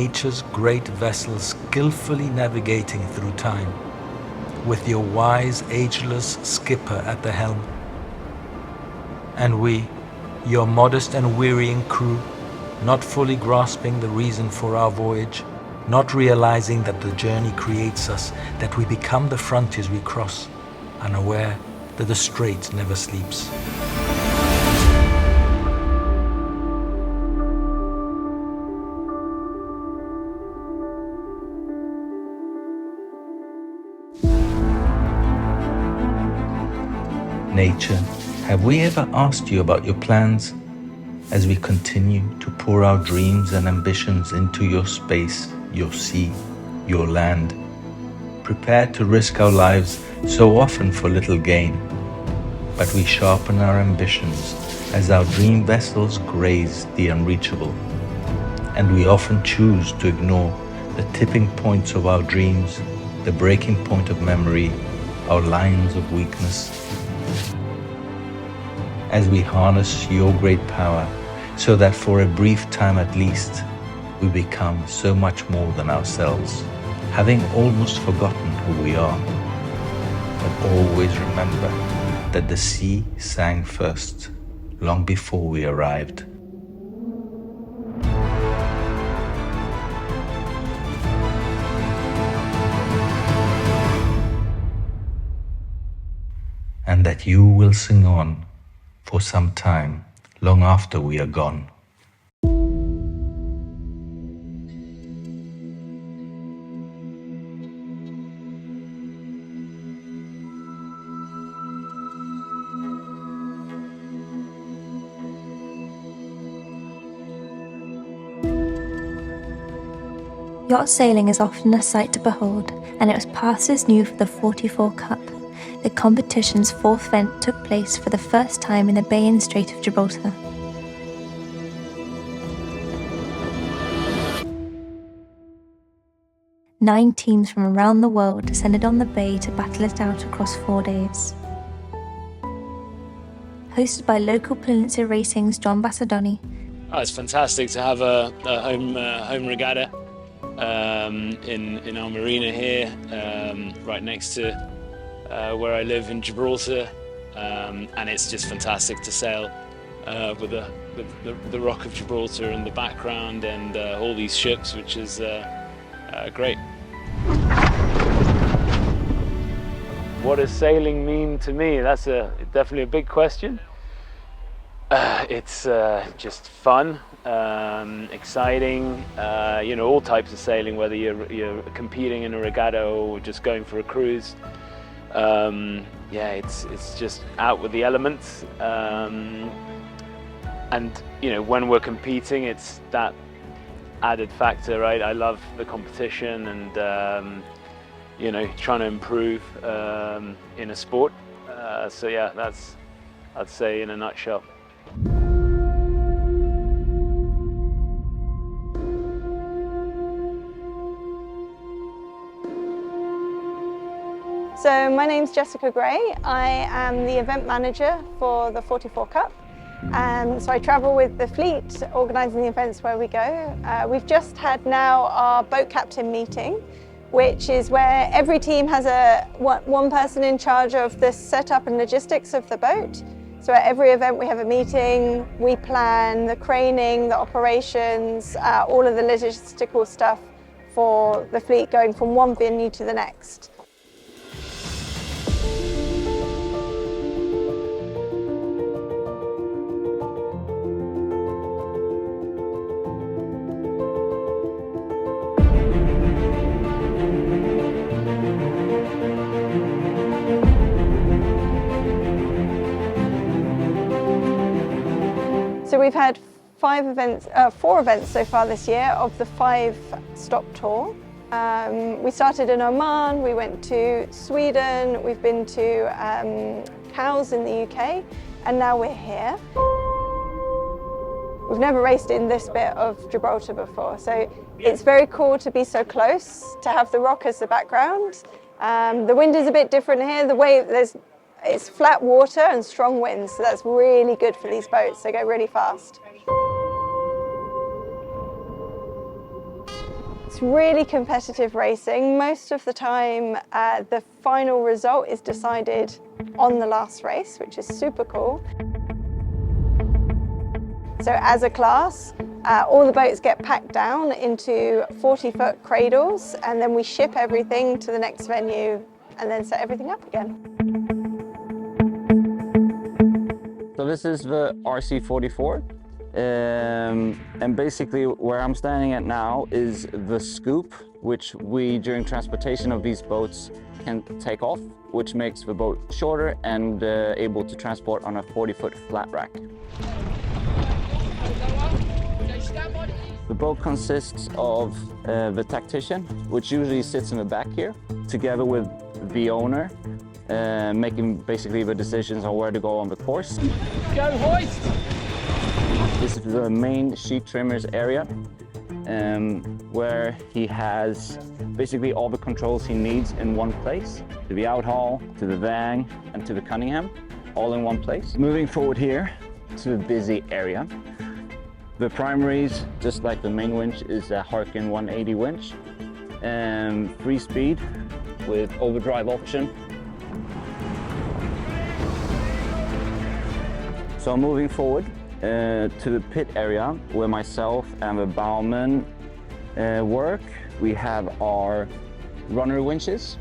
nature's great vessels skillfully navigating through time, with your wise, ageless skipper at the helm. And we, your modest and wearying crew, not fully grasping the reason for our voyage, not realizing that the journey creates us, that we become the frontiers we cross, unaware that the Strait never sleeps. Nature, have we ever asked you about your plans? As we continue to pour our dreams and ambitions into your space, your sea, your land, prepared to risk our lives so often for little gain. But we sharpen our ambitions as our dream vessels graze the unreachable. And we often choose to ignore the tipping points of our dreams, the breaking point of memory, our lines of weakness. As we harness your great power, so that for a brief time at least, we become so much more than ourselves, having almost forgotten who we are. But always remember that the sea sang first, long before we arrived. And that you will sing on for some time, long after we are gone. Yacht sailing is often a sight to behold, and it was past as new for the 44 Cup. The competition's fourth event took place for the first time in the bay and Strait of Gibraltar. Nine teams from around the world descended on the bay to battle it out across 4 days. Hosted by local Peninsula Racing's John Bassadoni. Oh, it's fantastic to have a home regatta in our marina here, right next to where I live in Gibraltar, and it's just fantastic to sail with the Rock of Gibraltar in the background and all these ships, which is great. What does sailing mean to me? That's definitely a big question. It's just fun, exciting, you know, all types of sailing, whether you're competing in a regatta or just going for a cruise. Yeah, it's just out with the elements, and you know, when we're competing, it's that added factor, right? I love the competition and you know, trying to improve in a sport. So yeah, that's, I'd say, in a nutshell. So my name's Jessica Gray. I am the event manager for the 44 Cup. So I travel with the fleet, organising the events where we go. We've just had now our boat captain meeting, which is where every team has one person in charge of the setup and logistics of the boat. So at every event we have a meeting, we plan the craning, the operations, all of the logistical stuff for the fleet going from one venue to the next. So we've had 4 events so far this year of the 5-stop tour. We started in Oman, we went to Sweden, we've been to Cowes in the UK, and now we're here. We've never raced in this bit of Gibraltar before, so it's very cool to be so close, to have the rock as the background. The wind is a bit different here. The wave, it's flat water and strong winds, so that's really good for these boats. They go really fast. It's really competitive racing. Most of the time, the final result is decided on the last race, which is super cool. So as a class, all the boats get packed down into 40-foot cradles, and then we ship everything to the next venue and then set everything up again. So this is the RC44. And basically where I'm standing at now is the scoop, which we, during transportation of these boats, can take off, which makes the boat shorter and able to transport on a 40-foot flat rack. The boat consists of the tactician, which usually sits in the back here, together with the owner, making basically the decisions on where to go on the course. Go hoist! This is the main sheet trimmers area, where he has basically all the controls he needs in one place, to the outhaul, to the Vang, and to the Cunningham, all in one place. Moving forward here to the busy area. The primaries, just like the main winch, is a Harkin 180 winch, 3-speed with overdrive option. So moving forward, to the pit area where myself and the bowman work. We have our runner winches.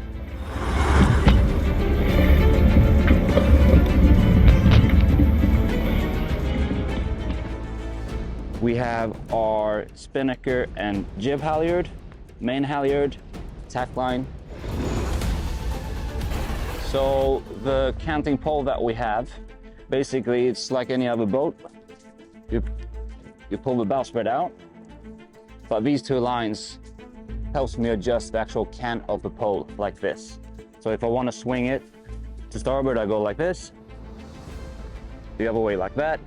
We have our spinnaker and jib halyard, main halyard, tack line. So the canting pole that we have, basically it's like any other boat. You pull the bowsprit out, but these two lines helps me adjust the actual cant of the pole like this. So if I want to swing it to starboard, I go like this, the other way like that,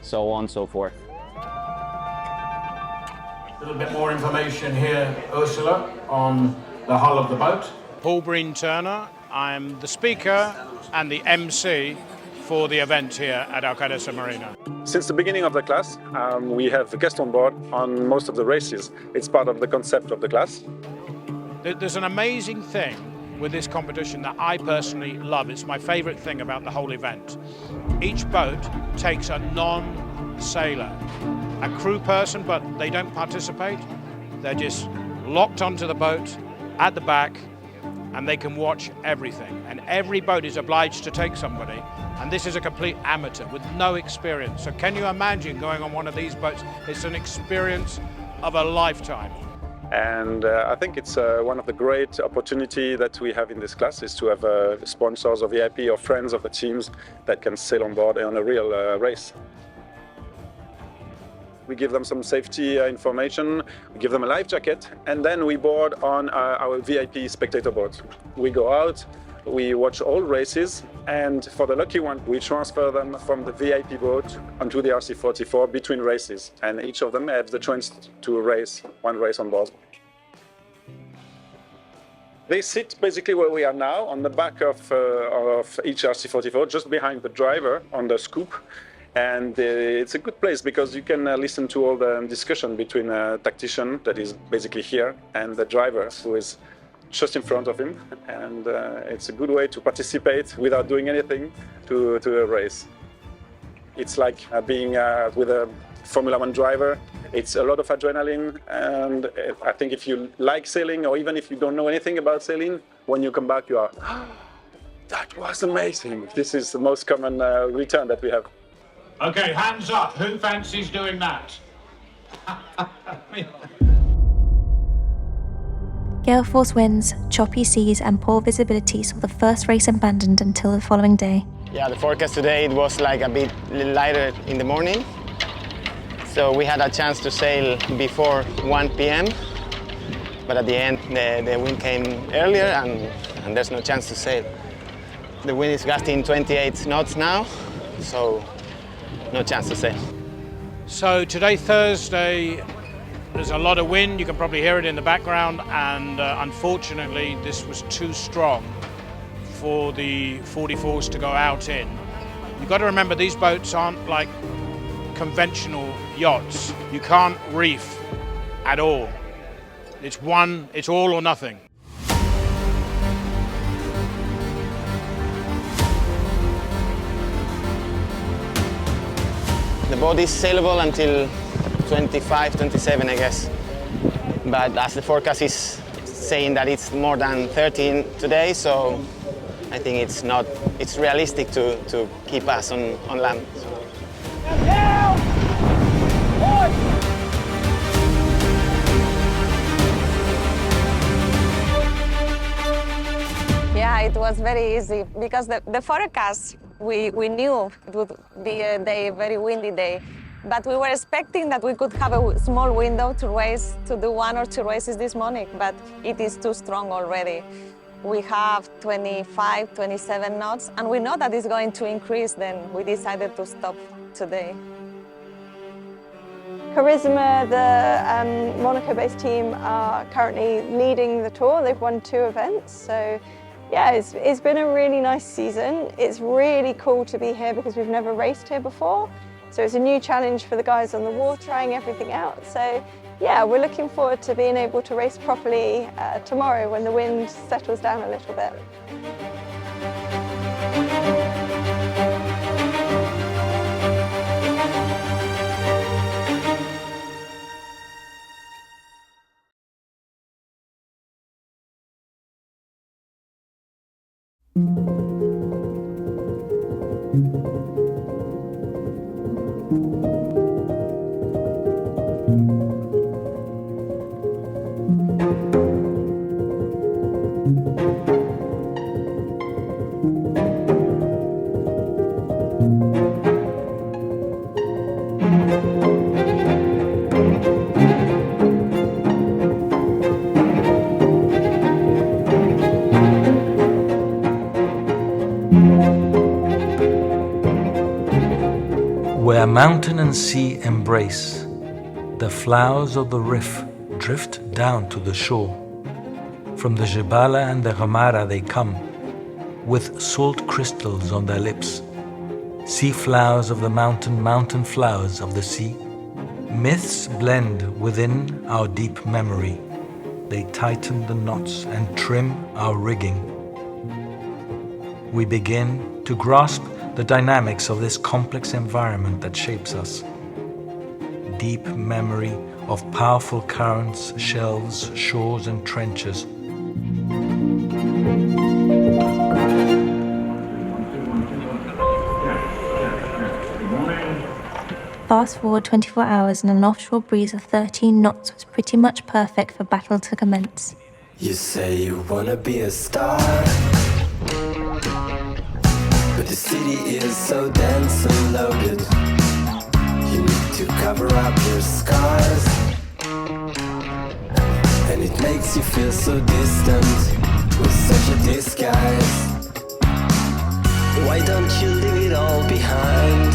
so on and so forth. A little bit more information here, Ursula, on the hull of the boat. Paul Breen Turner. I'm the speaker and the MC for the event here at Alcadesa Marina. Since the beginning of the class, we have guests on board on most of the races. It's part of the concept of the class. There's an amazing thing with this competition that I personally love. It's my favorite thing about the whole event. Each boat takes a non-sailor, a crew person, but they don't participate. They're just locked onto the boat at the back, and they can watch everything. And every boat is obliged to take somebody. And this is a complete amateur with no experience. So can you imagine going on one of these boats? It's an experience of a lifetime. And I think it's one of the great opportunities that we have in this class is to have sponsors or VIP or friends of the teams that can sail on board on a real race. We give them some safety information, we give them a life jacket, and then we board on our VIP spectator boat. We go out, we watch all races, and for the lucky one, we transfer them from the VIP boat onto the RC44 between races, and each of them have the chance to race one race on board. They sit basically where we are now, on the back of each RC44, just behind the driver on the scoop. And it's a good place because you can listen to all the discussion between a tactician that is basically here and the driver who is just in front of him. And it's a good way to participate without doing anything to a race. It's like being with a Formula 1 driver. It's a lot of adrenaline, and I think if you like sailing, or even if you don't know anything about sailing, when you come back you are, oh, that was amazing. This is the most common return that we have. Okay, hands up. Who fancies doing that? Gale-force winds, choppy seas and poor visibility saw the first race abandoned until the following day. Yeah, the forecast today it was like a bit lighter in the morning. So we had a chance to sail before 1 p.m. But at the end the wind came earlier and there's no chance to sail. The wind is gusting 28 knots now, so no chance to sail. So today, Thursday, there's a lot of wind. You can probably hear it in the background, and unfortunately this was too strong for the 44s to go out in. You've got to remember these boats aren't like conventional yachts. You can't reef at all. It's one, it's all or nothing. The boat is sailable until 25, 27, I guess. But as the forecast is saying that it's more than 13 today, so I think it's realistic to keep us on land. Yeah, it was very easy because the forecast, we knew it would be a day, very windy day, but we were expecting that we could have a small window to race, to do 1 or 2 races this morning, but it is too strong already. We have 25, 27 knots, and we know that it's going to increase, then we decided to stop today. Charisma, the Monaco-based team, are currently leading the tour. They've won 2 events, so yeah, it's been a really nice season. It's really cool to be here because we've never raced here before. So it's a new challenge for the guys on the wall, trying everything out. So yeah, we're looking forward to being able to race properly tomorrow when the wind settles down a little bit. Where mountain and sea embrace, the flowers of the reef drift down to the shore. From the Jebala and the Ramara they come, with salt crystals on their lips. Sea flowers of the mountain, mountain flowers of the sea. Myths blend within our deep memory. They tighten the knots and trim our rigging. We begin to grasp the dynamics of this complex environment that shapes us. Deep memory of powerful currents, shelves, shores and trenches. Fast forward 24 hours and an offshore breeze of 13 knots was pretty much perfect for battle to commence. You say you wanna be a star, but the city is so dense and loaded. You need to cover up your scars, and it makes you feel so distant with such a disguise. Why don't you leave it all behind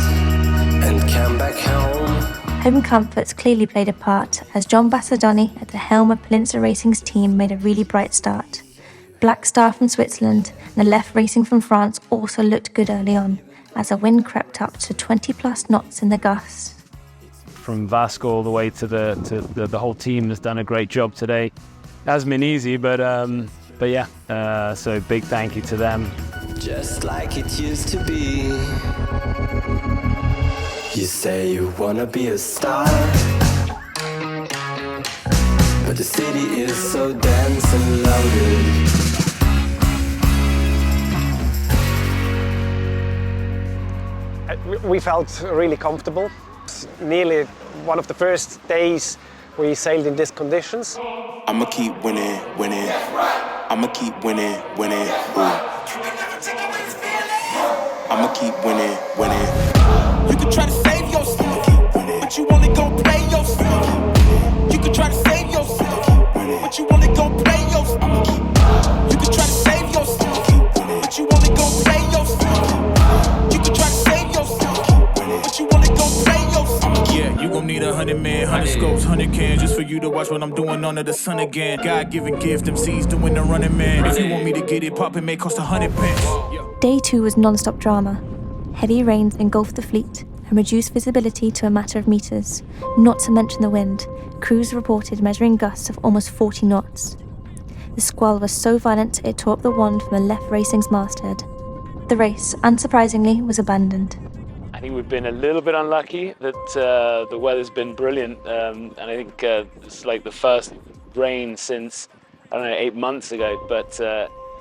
and come back home? Home comforts clearly played a part, as John Bassadoni at the helm of Peninsula Racing's team made a really bright start. Black Star from Switzerland and the Left Racing from France also looked good early on, as the wind crept up to 20 plus knots in the gusts. From Vasco all the way to the whole team has done a great job today. It hasn't been easy, but yeah, so big thank you to them. Just like it used to be. You say you wanna be a star, but the city is so dense and loaded. We felt really comfortable. It's nearly one of the first days we sailed in these conditions. I'ma keep winning, winning. I'ma keep winning, winning. I'ma keep winning, winning. You can try to save yourself, but you only gon' play yourself. You can try to save yourself, but you only gon' play yourself. You can try to save yourself, but you only gon' play yourself. You can try to save yourself, but you only gon' play yourself. Yeah, you gon' need 100 men, 100 scopes, 100 cans, just for you to watch what I'm doing under the sun again. God-given gift, MCs doing the running man. If you want me to get it poppin', may cost 100 pence. Day 2 was non-stop drama. Heavy rains engulfed the fleet, and reduced visibility to a matter of meters, not to mention the wind. Crews reported measuring gusts of almost 40 knots. The squall was so violent it tore up the wand from the left racing's masthead. The race, unsurprisingly, was abandoned. I think we've been a little bit unlucky that the weather's been brilliant, and I think it's like the first rain since, I don't know, 8 months ago, but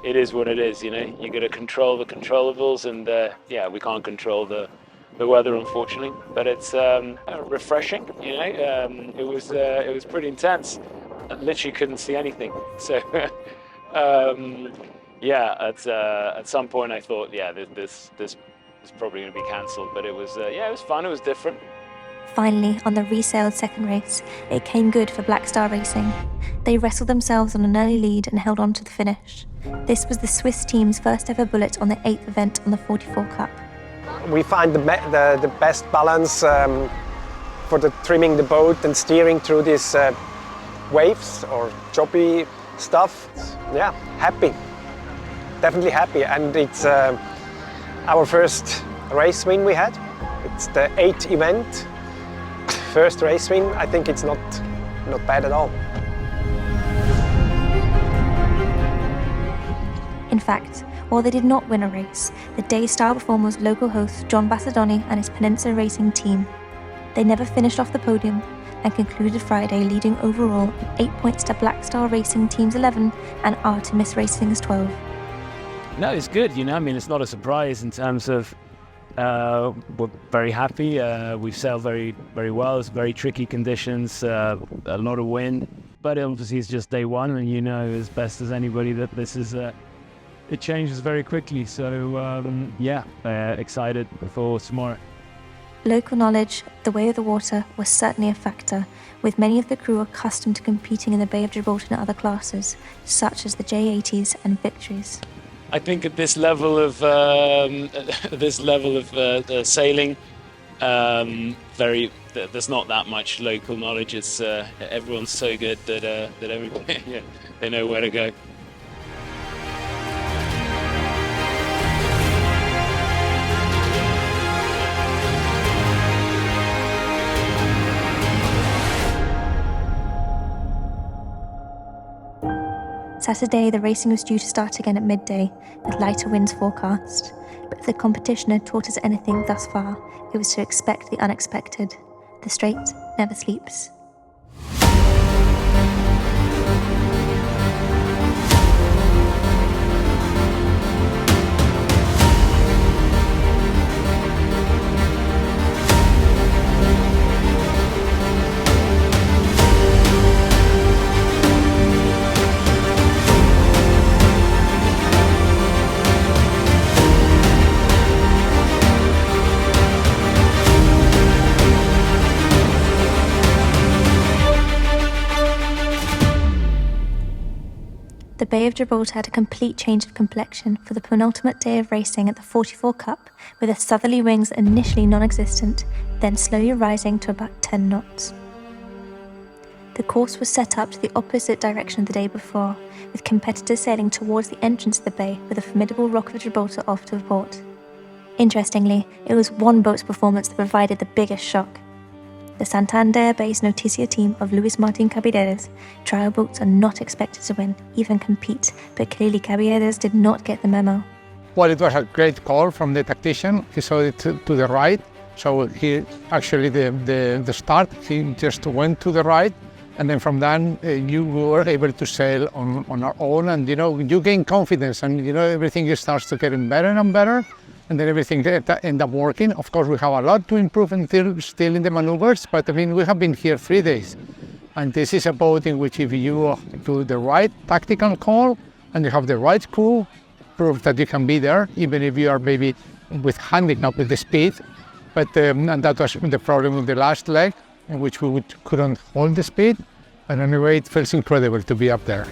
it is what it is, you know. You got to control the controllables, and yeah, we can't control the weather, unfortunately, but it's refreshing, you know. It was pretty intense. I literally couldn't see anything, so yeah, at some point I thought, yeah, this is probably going to be cancelled, but it was yeah, it was fun, it was different. Finally, on the resailed second race, it came good for Black Star Racing. They wrestled themselves on an early lead and held on to the finish. This was the Swiss team's first ever bullet on the 8th event on the 44 Cup. We find the best balance for trimming the boat and steering through these waves or choppy stuff. Yeah, happy, definitely happy, and it's our first race win we had. It's the 8th event, first race win. I think it's not bad at all. In fact, while they did not win a race, the day's star performer was local host John Bassadoni and his Peninsula Racing team. They never finished off the podium and concluded Friday leading overall 8 points to Black Star Racing Team's 11 and Artemis Racing's 12. No, it's good, you know, I mean, it's not a surprise in terms of we're very happy. We've sailed very, very well. It's very tricky conditions, a lot of wind, but obviously it's just day one, and you know as best as anybody that this is it changes very quickly. So yeah, excited for tomorrow. Local knowledge, the way of the water, was certainly a factor, with many of the crew accustomed to competing in the Bay of Gibraltar in other classes, such as the J80s and Victories. I think at this level of sailing, there's not that much local knowledge. It's everyone's so good that everybody, yeah, they know where to go. Saturday, the racing was due to start again at midday, with lighter winds forecast. But if the competition had taught us anything thus far, it was to expect the unexpected. The Strait never sleeps. The Bay of Gibraltar had a complete change of complexion for the penultimate day of racing at the 44 Cup, with the southerly winds initially non-existent, then slowly rising to about 10 knots. The course was set up to the opposite direction of the day before, with competitors sailing towards the entrance of the bay with the formidable Rock of Gibraltar off to the port. Interestingly, it was one boat's performance that provided the biggest shock. The Santander-based Noticia team of Luis Martin Caballeros trial boats are not expected to win, even compete, but clearly Caballeros did not get the memo. Well, it was a great call from the tactician. He saw it to the right, so he actually the start he just went to the right, and then from then you were able to sail on our own, and you know you gain confidence, and you know everything starts to getting better and better. And then everything ends up working. Of course, we have a lot to improve still in the maneuvers, but I mean, we have been here 3 days. And this is a boat in which if you do the right tactical call and you have the right crew, prove that you can be there, even if you are maybe with handicap with the speed. But and that was the problem with the last leg, in which we couldn't hold the speed. But anyway, it feels incredible to be up there.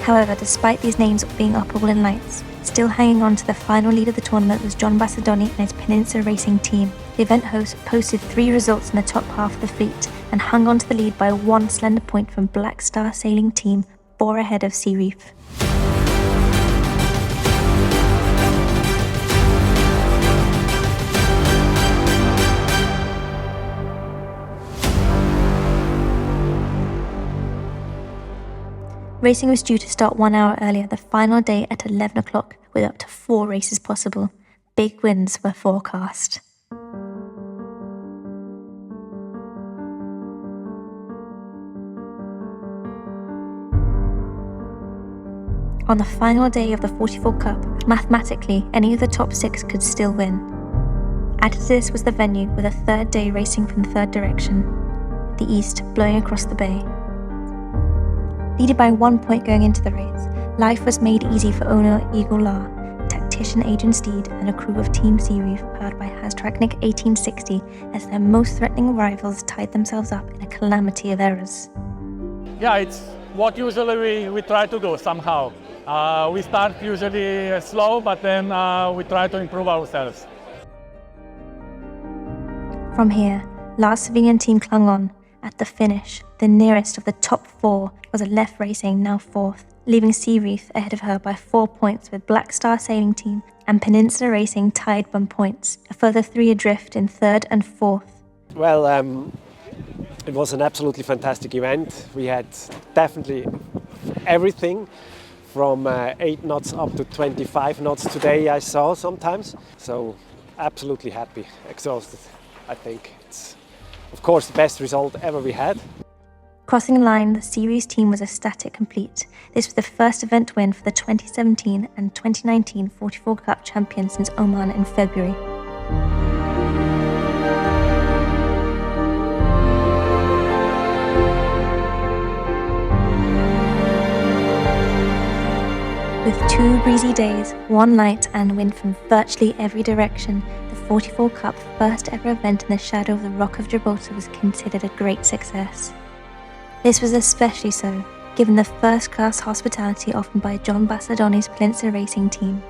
However, despite these names being up all in lights, still hanging on to the final lead of the tournament was John Bassadoni and his Peninsula Racing team. The event host posted 3 results in the top half of the fleet and hung on to the lead by 1 slender point from Black Star Sailing Team, 4 ahead of Ceeref. Racing was due to start 1 hour earlier the final day at 11 o'clock, with up to 4 races possible. Big winds were forecast. On the final day of the 44 Cup, mathematically, any of the top 6 could still win. Added to this was the venue, with a third day racing from the third direction, the east blowing across the bay. Leaded by 1 point going into the race, life was made easy for owner E04, tactician Adrian Steed, and a crew of Team Ceeref powered by Hastraknik 1860 as their most threatening rivals tied themselves up in a calamity of errors. Yeah, it's what usually we try to do somehow. We start usually slow, but then we try to improve ourselves. From here, last civilian team clung on. At the finish, the nearest of the top 4 was a Left Racing, now 4th, leaving Ceeref ahead of her by 4 points, with Black Star Sailing Team and Peninsula Racing tied on points, a further 3 adrift in 3rd and 4th. Well, it was an absolutely fantastic event. We had definitely everything from 8 knots up to 25 knots today, I saw sometimes. So absolutely happy, exhausted. I think it's, of course, the best result ever we had. Crossing the line, the series team was ecstatic complete. This was the first event win for the 2017 and 2019 44 Cup champions since Oman in February. With 2 breezy days, 1 light and wind from virtually every direction, the 44 Cup first ever event in the shadow of the Rock of Gibraltar was considered a great success. This was especially so, given the first-class hospitality offered by John Bassadoni's Peninsula Racing team.